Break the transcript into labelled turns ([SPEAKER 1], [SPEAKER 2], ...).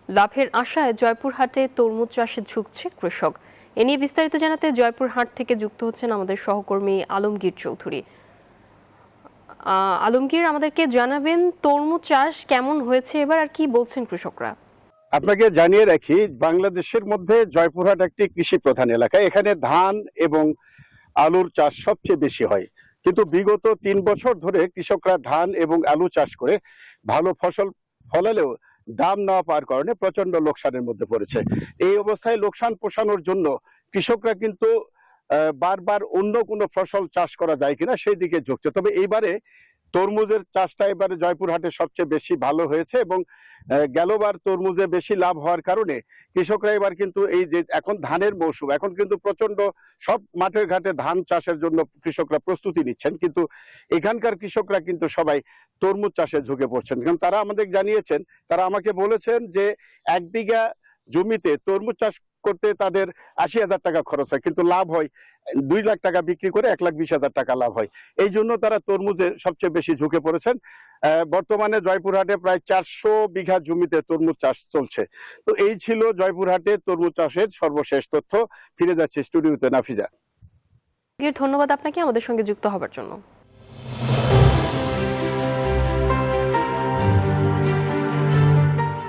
[SPEAKER 1] লাভের আশায় জয়পুরহাটে তরমুজ চাষে ঝুঁকছে কৃষক। এ নিয়ে বিস্তারিত জানাতে জয়পুরহাট থেকে যুক্ত হচ্ছেন আমাদের সহকর্মী আলমগীর চৌধুরী। আলমগীর, আমাদেরকে জানাবেন তরমুজ চাষ কেমন হয়েছে এবার, আর কি বলছেন কৃষকরা?
[SPEAKER 2] আপনাকে জানিয়ে রাখি, বাংলাদেশের মধ্যে জয়পুরহাট একটি কৃষি প্রধান এলাকা। এখানে ধান এবং আলুর চাষ সবচেয়ে বেশি হয়, কিন্তু বিগত 3 বছর ধরে কৃষকরা ধান এবং আলু চাষ করে ভালো ফসল ফলালেও দাম না পাওয়ার কারণে প্রচন্ড লোকসানের মধ্যে পড়েছে। এই অবস্থায় লোকসান পোষানোর জন্য কৃষকরা কিন্তু বারবার অন্য কোনো ফসল চাষ করা যায় কিনা সেই দিকে ঝুঁকছে। তবে এইবারে তরমুজের চাষটা এবারে জয়পুরহাটে সবচেয়ে বেশি ভালো হয়েছে এবং গেলবার তরমুজে বেশি লাভ হওয়ার কারণে কৃষকরা এবার কিন্তু এই যে এখন ধানের মৌসুম, এখন কিন্তু প্রচন্ড সব মাঠের ঘাটে ধান চাষের জন্য কৃষকরা প্রস্তুতি নিচ্ছেন, কিন্তু এখানকার কৃষকরা কিন্তু সবাই তরমুজ চাষে ঝুঁকে পড়ছেন। কারণ তারা আমাদের জানিয়েছেন, তারা আমাকে বলেছেন যে 1 বিঘা জমিতে তরমুজ চাষ করতে তাদের 80,000 টাকা খরচ হয়, কিন্তু লাভ হয় 2 লাখ টাকা বিক্রি করে 1,20,000 টাকা লাভ হয়। এই জন্য তারা তরমুজে সবচেয়ে বেশি ঝুঁকে পড়েছেন। বর্তমানে জয়পুরহাটে প্রায় 400 বিঘা জমিতে তরমুজ চাষ চলছে। তো এই ছিল জয়পুরহাটে তরমুজ চাষের সর্বশেষ তথ্য। ফিরে যাচ্ছে স্টুডিওতে নাফিজা।
[SPEAKER 1] ধন্যবাদ আপনাকে আমাদের সঙ্গে যুক্ত হবার জন্য।